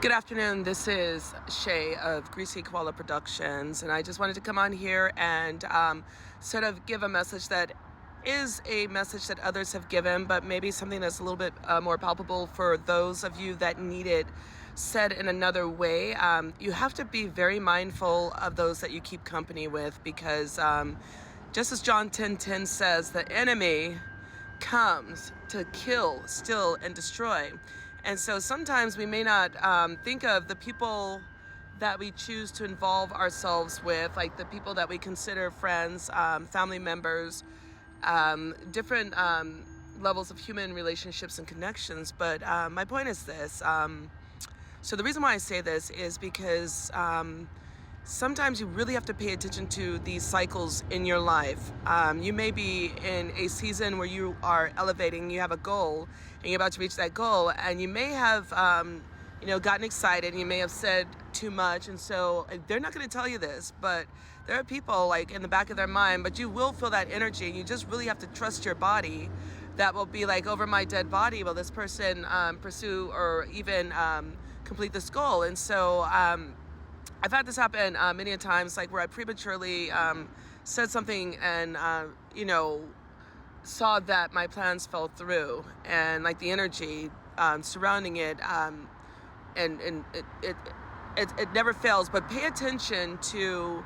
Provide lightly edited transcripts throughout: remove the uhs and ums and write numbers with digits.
Good afternoon. This is Shay of Greasy Koala Productions, and I just wanted to come on here and sort of give a message that is a message that others have given, but maybe something that's a little bit more palpable for those of you that need it said in another way. You have to be very mindful of those that you keep company with because just as John 10:10 says, the enemy comes to kill, steal, and destroy. And so sometimes we may not think of the people that we choose to involve ourselves with, like the people that we consider friends, family members, different levels of human relationships and connections. But my point is this. So the reason why I say this is because sometimes you really have to pay attention to these cycles in your life. You may be in a season where you are elevating, you have a goal, and you're about to reach that goal, and you may have, gotten excited, and you may have said too much, and so they're not going to tell you this, but there are people like in the back of their mind, but you will feel that energy. You just really have to trust your body. That will be like, over my dead body, will this person pursue or even complete this goal? And so I've had this happen many a times, like where I prematurely said something and, saw that my plans fell through, and like the energy surrounding it, and it never fails. But pay attention to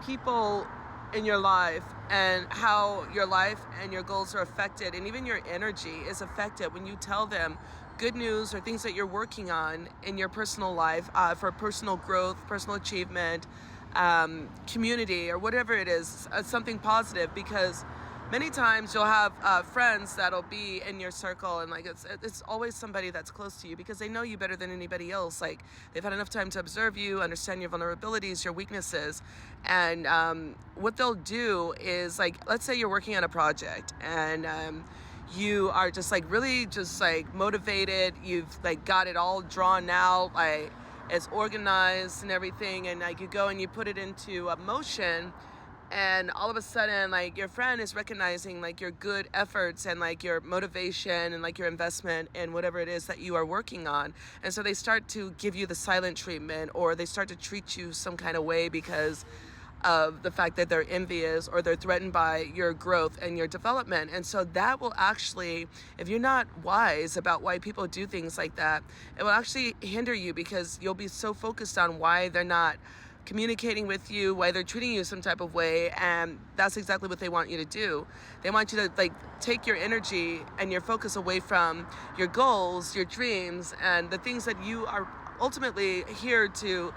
people in your life and how your life and your goals are affected, and even your energy is affected when you tell them good news or things that you're working on in your personal life for personal growth, personal achievement, community, or whatever it is, something positive. Because many times you'll have friends that'll be in your circle, and like it's always somebody that's close to you because they know you better than anybody else. Like they've had enough time to observe you, understand your vulnerabilities, your weaknesses, and what they'll do is, like, let's say you're working on a project and you are just like really just like motivated. You've like got it all drawn out, like it's organized and everything, and like you go and you put it into motion. And all of a sudden, like, your friend is recognizing like your good efforts and like your motivation and like your investment in whatever it is that you are working on. And so they start to give you the silent treatment, or they start to treat you some kind of way because of the fact that they're envious or they're threatened by your growth and your development. And so that will actually, if you're not wise about why people do things like that, it will actually hinder you because you'll be so focused on why they're not communicating with you, why they're treating you some type of way. And that's exactly what they want you to do. They want you to like take your energy and your focus away from your goals, your dreams, and the things that you are ultimately here to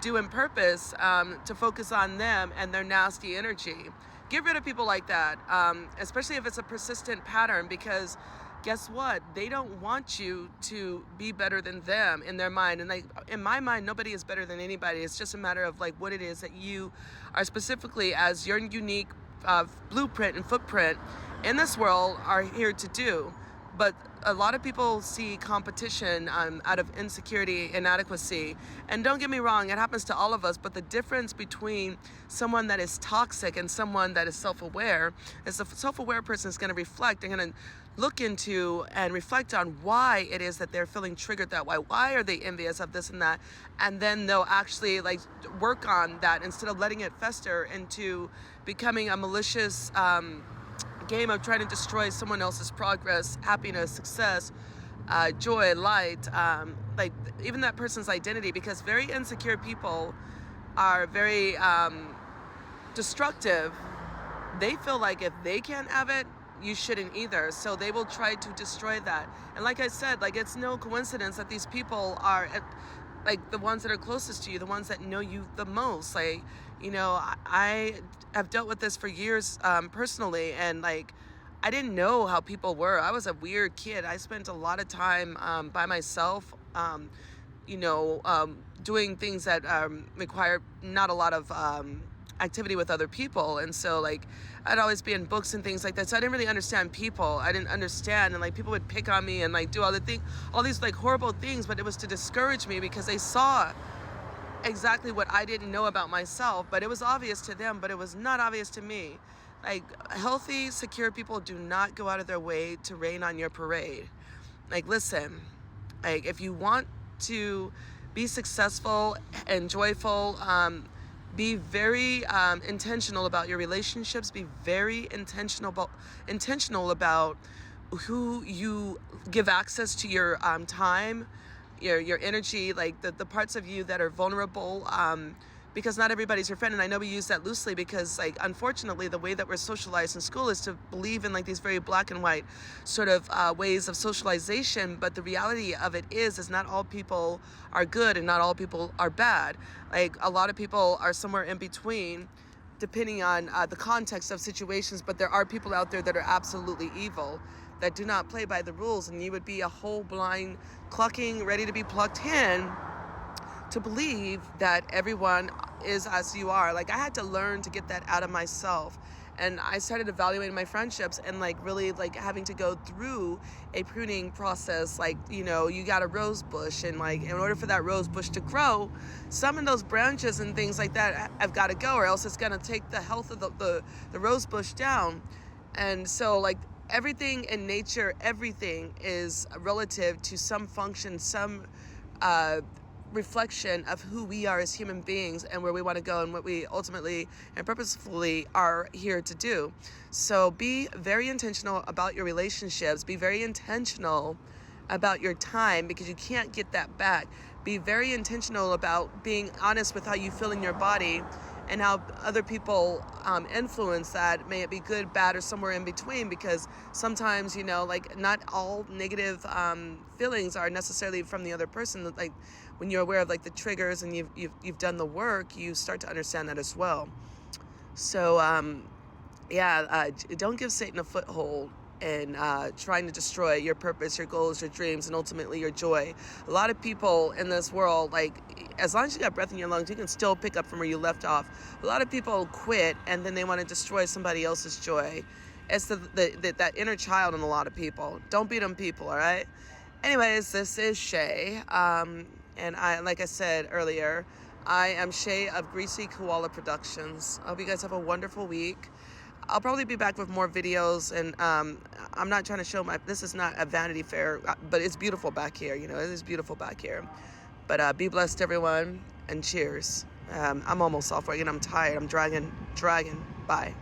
do in purpose, to focus on them and their nasty energy. Get rid of people like that, especially if it's a persistent pattern, because guess what? They don't want you to be better than them in their mind. And like in my mind, nobody is better than anybody. It's just a matter of like what it is that you are specifically, as your unique blueprint and footprint in this world, are here to do. But a lot of people see competition out of insecurity, inadequacy. And don't get me wrong, it happens to all of us. But the difference between someone that is toxic and someone that is self-aware is the self-aware person is going to reflect and going to look into and reflect on why it is that they're feeling triggered that way. Why are they envious of this and that? And then they'll actually like work on that instead of letting it fester into becoming a malicious game of trying to destroy someone else's progress, happiness, success, joy, light, like even that person's identity. Because very insecure people are very destructive. They feel like if they can't have it, you shouldn't either. So they will try to destroy that. And like I said, like it's no coincidence that these people are like the ones that are closest to you, the ones that know you the most. Like, I have dealt with this for years personally, and like I didn't know how people were. I was a weird kid. I spent a lot of time by myself, doing things that require not a lot of activity with other people. And so like I'd always be in books and things like that, so I didn't really understand people. I didn't understand, and like people would pick on me and like do all these like horrible things, but it was to discourage me because they saw exactly what I didn't know about myself. But it was obvious to them, but it was not obvious to me. Like healthy, secure people do not go out of their way to rain on your parade. Like, listen, like if you want to Be successful and joyful. Be very intentional about your relationships. Be very intentional about who you give access to your time, your energy, like the parts of you that are vulnerable. Because not everybody's your friend, and I know we use that loosely because, like, unfortunately, the way that we're socialized in school is to believe in like these very black and white sort of ways of socialization. But the reality of it is not all people are good and not all people are bad. Like, a lot of people are somewhere in between, depending on the context of situations. But there are people out there that are absolutely evil, that do not play by the rules, and you would be a whole blind clucking, ready to be plucked hen to believe that everyone is as you are. Like, I had to learn to get that out of myself, and I started evaluating my friendships and like really like having to go through a pruning process. Like, you know, you got a rose bush, and like in order for that rose bush to grow, some of those branches and things like that have got to go, or else it's going to take the health of the rose bush down. And so, like, everything in nature, everything is relative to some function, some reflection of who we are as human beings and where we want to go and what we ultimately and purposefully are here to do. So be very intentional about your relationships. Be very intentional about your time, because you can't get that back. Be very intentional about being honest with how you feel in your body and how other people influence that, may it be good, bad, or somewhere in between, because sometimes, you know, like, not all negative feelings are necessarily from the other person. Like, when you're aware of like the triggers and you've done the work, you start to understand that as well. So don't give Satan a foothold in trying to destroy your purpose, your goals, your dreams, and ultimately your joy. A lot of people in this world, like, as long as you got breath in your lungs, you can still pick up from where you left off. A lot of people quit and then they want to destroy somebody else's joy. It's that inner child in a lot of people. Don't beat them, people, all right? Anyways, this is Shay. And I, like I said earlier, I am Shay of Greasy Koala Productions. I hope you guys have a wonderful week. I'll probably be back with more videos, and I'm not trying to show this is not a Vanity Fair, but it's beautiful back here. You know, it is beautiful back here. But be blessed, everyone, and cheers. I'm almost off work and I'm tired. I'm dragging. Bye.